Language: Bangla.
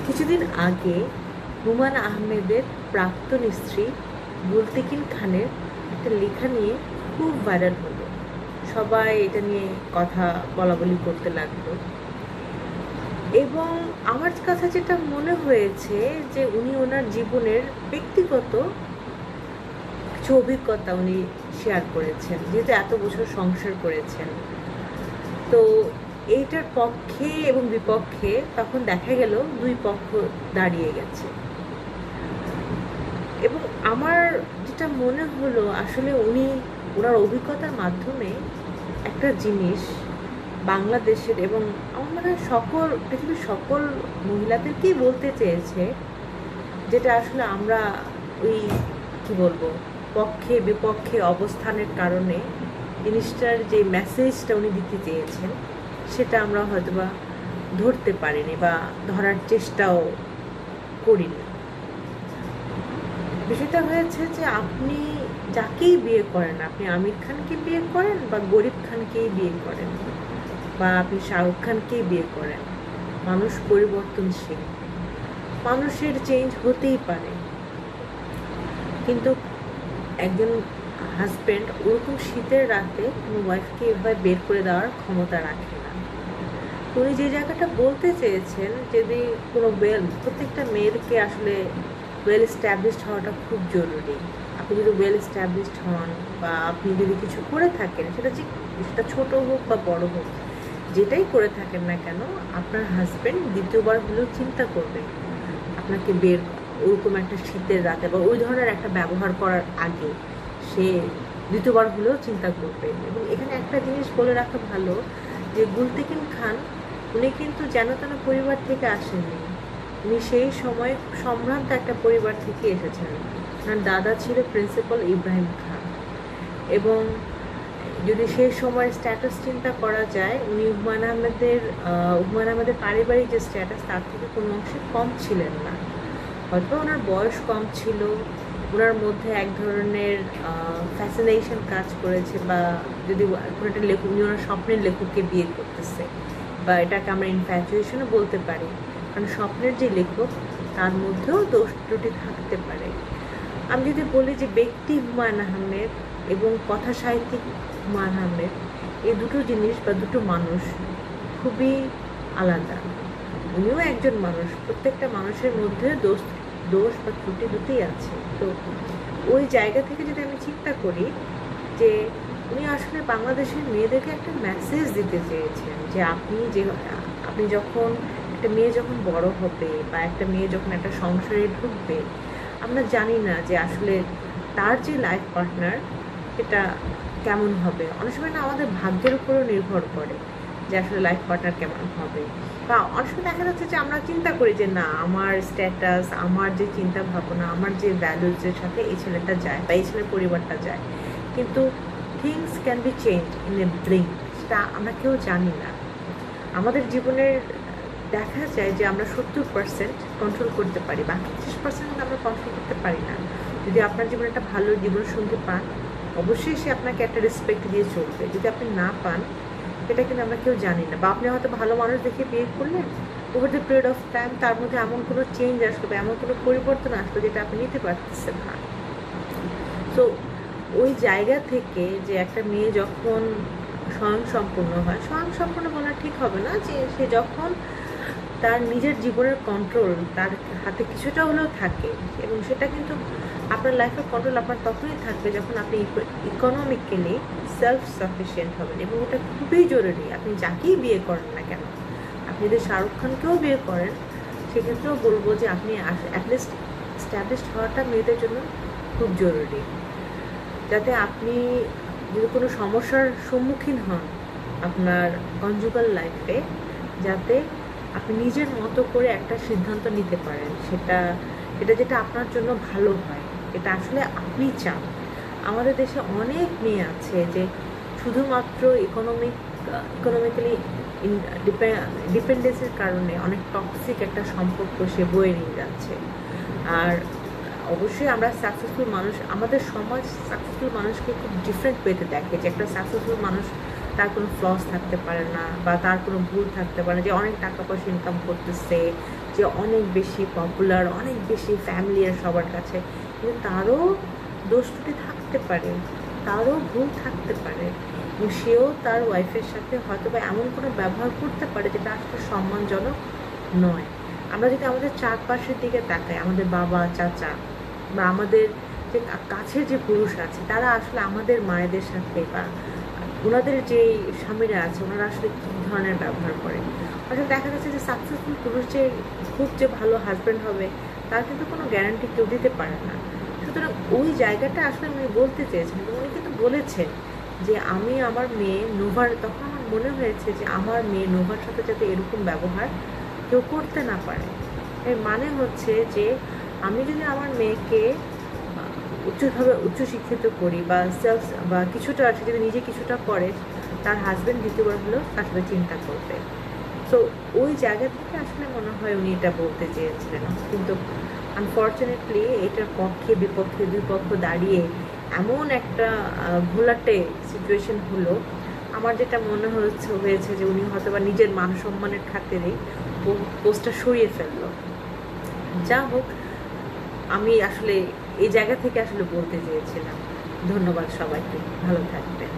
কিছুদিন আগে হুমায়ূন আহমেদের প্রাক্তন স্ত্রী বুলতেকিন খানের একটা লেখা নিয়ে খুব ভাইরাল হলো। সবাই এটা নিয়ে কথা বলাবলি করতে লাগলো এবং আমার কাছে যেটা মনে হয়েছে যে উনি ওনার জীবনের ব্যক্তিগত কিছু অভিজ্ঞতা উনি শেয়ার করেছেন, যেহেতু এত বছর সংসার করেছেন। তো এইটার পক্ষে এবং বিপক্ষে তখন দেখা গেল দুই পক্ষ দাঁড়িয়ে গেছে এবং আমার যেটা মনে হলো আসলে উনি ওনার অভিজ্ঞতার মাধ্যমে একটা জিনিস বাংলাদেশের এবং আমার মনে হয় সকল পৃথিবীর সকল মহিলাদেরকেই বলতে চেয়েছে, যেটা আসলে আমরা ওই কি বলবো পক্ষে বিপক্ষে অবস্থানের কারণে জিনিসটার যে মেসেজটা উনি দিতে চেয়েছেন সেটা আমরা হয়তোবা ধরতে পারিনি বা ধরার চেষ্টাও করিনি। বিষয়টা হয়েছে যে আপনি যাকেই বিয়ে করেন, আপনি আমির খানকে বিয়ে করেন বা গরিব খানকেই বিয়ে করেন বা আপনি শাহরুখ খানকেই বিয়ে করেন, মানুষ পরিবর্তনশীল, মানুষের চেঞ্জ হতেই পারে। কিন্তু একজন হাজব্যান্ড ওরকম শীতের রাতে কোনো ওয়াইফকে এভাবে বের করে দেওয়ার ক্ষমতা রাখে না। উনি যে জায়গাটা বলতে চেয়েছেন, যদি কোনো প্রত্যেকটা মেয়েরকে আসলে ওয়েল এস্টাবলিশড হওয়াটা খুব জরুরি। আপনি যদি ওয়েল এস্টাবলিশড হন বা আপনি যদি কিছু করে থাকেন, সেটা ছোট হোক বা বড় হোক, যেটাই করে থাকেন না কেন, আপনার হাজব্যান্ড দ্বিতীয়বার হলেও চিন্তা করবে আপনাকে ওরকম একটা শীতের রাতে বা ওই ধরনের একটা ব্যবহার করার আগে সে দ্বিতীয়বার হলেও চিন্তা করবে। এবং এখানে একটা জিনিস বলে রাখা ভালো যে বুলতেকিন খান উনি কিন্তু যেন তেন পরিবার থেকে আসেননি। উনি সেই সময় সম্ভ্রান্ত একটা পরিবার থেকে এসেছেন। ওনার দাদা ছিল প্রিন্সিপাল ইব্রাহিম খান এবং যদি সেই সময়ের স্ট্যাটাস চিন্তা করা যায়, উনি হুমায়ূন আহমেদের পারিবারিক যে স্ট্যাটাস তার থেকে কোনো অংশে কম ছিলেন না। হয়তো ওনার বয়স কম ছিল, ওনার মধ্যে এক ধরনের ফ্যাসিনেশন কাজ করেছে, বা যদি কোনো একটা লেখক, উনি ওনার স্বপ্নের লেখককে বিয়ে করতেছে, বা এটাকে আমরা ইনফ্যাচুয়েশনও বলতে পারি, কারণ স্বপ্নের যে লেখক তার মধ্যেও দোষ ত্রুটি থাকতে পারে। আমি যদি বলি যে ব্যক্তি হুমায়ূন আহমেদ এবং কথা সাহিত্যিক হুমায়ূন আহমেদ, এই দুটো জিনিস বা দুটো মানুষ খুবই আলাদা। উনিও একজন মানুষ, প্রত্যেকটা মানুষের মধ্যে দোষ বা ত্রুটি দুটোই আছে। তো ওই জায়গা থেকে যদি আমি চিন্তা করি যে উনি আসলে বাংলাদেশের মেয়েদেরকে একটা মেসেজ দিতে চেয়েছেন যে আপনি যখন একটা মেয়ে যখন বড় হবে বা একটা মেয়ে যখন একটা সংসারে ঢুকবে, আমরা জানি না যে আসলে তার যে লাইফ পার্টনার এটা কেমন হবে। অনেক সময় না আমাদের ভাগ্যের উপরও নির্ভর করে যে আসলে লাইফ পার্টনার কেমন হবে। বা অনেক সময় দেখা যাচ্ছে যে আমরা চিন্তা করি যে না, আমার স্ট্যাটাস, আমার যে চিন্তা ভাবনা, আমার যে ভ্যালুজের সাথে এই ছেলেটা যায় বা এই ছেলের পরিবারটা যায়, কিন্তু things can be change in a blink, সেটা আমরা কেউ জানি না। আমাদের জীবনের দেখা যায় যে আমরা 70% কন্ট্রোল করতে পারি, বাকি 30% আমরা কন্ট্রোল করতে পারি না। যদি আপনার জীবনে একটা ভালো জীবনসঙ্গী পান, অবশ্যই সে আপনাকে একটা রেসপেক্ট দিয়ে চলবে। যদি আপনি না পান, এটা কিন্তু আমরা কেউ জানি না। বা আপনি হয়তো ভালো মানুষ দেখে বিয়ে করলেন, over the period of time তার মধ্যে এমন কোনো চেঞ্জ আসলো বা এমন কোনো পরিবর্তন আসলো যেটা আপনি নিতে পারতেছেন না। তো ওই জায়গা থেকে যে একটা মেয়ে যখন স্বয়ংসম্পূর্ণ হয়, স্বয়ংসম্পূর্ণ বলা ঠিক হবে না, যে সে যখন তার নিজের জীবনের কন্ট্রোল তার হাতে কিছুটা হলেও থাকে, এবং সেটা কিন্তু আপনার লাইফের কন্ট্রোল আপনার তখনই থাকবে যখন আপনি ইকোনমিক্যালি সেলফ সাফিসিয়েন্ট হবেন। এবং ওটা খুবই জরুরি। আপনি যাকেই বিয়ে করেন না কেন, আপনি যদি শাহরুখ খানকেও বিয়ে করেন, সেক্ষেত্রেও বলবো যে আপনি অ্যাটলিস্ট এস্টাবলিশড হওয়াটা মেয়েদের জন্য খুব জরুরি, যাতে আপনি যদি কোনো সমস্যার সম্মুখীন হন আপনার কনজুগাল লাইফে, যাতে আপনি নিজের মতো করে একটা সিদ্ধান্ত নিতে পারেন, যেটা আপনার জন্য ভালো হয়, এটা আসলে আপনি চান। আমাদের দেশে অনেক মেয়ে আছে যে শুধুমাত্র ইকোনমিক্যালি ডিপেন্ডেন্সের কারণে অনেক টক্সিক একটা সম্পর্ক সে বয়ে নিয়ে যাচ্ছে। আর অবশ্যই আমরা সাকসেসফুল মানুষ, আমাদের সমাজ সাকসেসফুল মানুষকে খুব ডিফারেন্ট ওয়েতে দেখে, যে একটা সাকসেসফুল মানুষ তার কোনো ফ্লস থাকতে পারে না বা তার কোনো ভুল থাকতে পারে না, যে অনেক টাকা পয়সা ইনকাম করতেছে, যে অনেক বেশি পপুলার, অনেক বেশি ফ্যামিলিয়ার সবার কাছে, কিন্তু তারও দোষ ত্রুটি থাকতে পারে, তারও ভুল থাকতে পারে, এবং সেও তার ওয়াইফের সাথে হয়তো বা এমন কোনো ব্যবহার করতে পারে যেটা আসলে সম্মানজনক নয়। আমরা যদি আমাদের চারপাশের দিকে তাকাই, আমাদের বাবা, চাচা বা আমাদের যে কাছের যে পুরুষ আছে, তারা আসলে আমাদের মায়েদের সাথে বা ওনাদের যে স্বামীরা আছে, ওনারা আসলে কী ধরনের ব্যবহার করে। আসলে দেখা যাচ্ছে যে সাকসেসফুল পুরুষ যে খুব যে ভালো হাজব্যান্ড হবে, তার কিন্তু কোনো গ্যারান্টি কেউ দিতে পারে না। সুতরাং ওই জায়গাটা আসলে উনি বলতে চেয়েছেন, এবং উনি কিন্তু বলেছেন যে আমি আমার মেয়ে নোভার, তখন আমার মনে হয়েছে যে আমার মেয়ে নোভার সাথে যাতে এরকম ব্যবহার কেউ করতে না পারে। এর মানে হচ্ছে যে আমি যদি আমার মেয়েকে উচ্চশিক্ষিত করি বা সেলফ বা কিছুটা আছে, যদি নিজে কিছুটা করে, তার হাজব্যান্ড দ্বিতীয়বার হলেও তার সাথে চিন্তা করবে। সো ওই জায়গা থেকে আসলে মনে হয় উনি এটা বলতে চেয়েছিলেন, কিন্তু আনফর্চুনেটলি এটার পক্ষে বিপক্ষে দুই পক্ষ দাঁড়িয়ে এমন একটা ঘোলাটে সিচুয়েশন হলো, আমার যেটা মনে হয়েছে যে উনি হয়তো বা নিজের মান সম্মানের খাতিরেই পোস্টটা সরিয়ে ফেললো। যা হোক, আমি আসলে এই জায়গা থেকে আসলে বলতে চেয়েছিলাম। ধন্যবাদ সবাইকে, ভালো থাকবেন।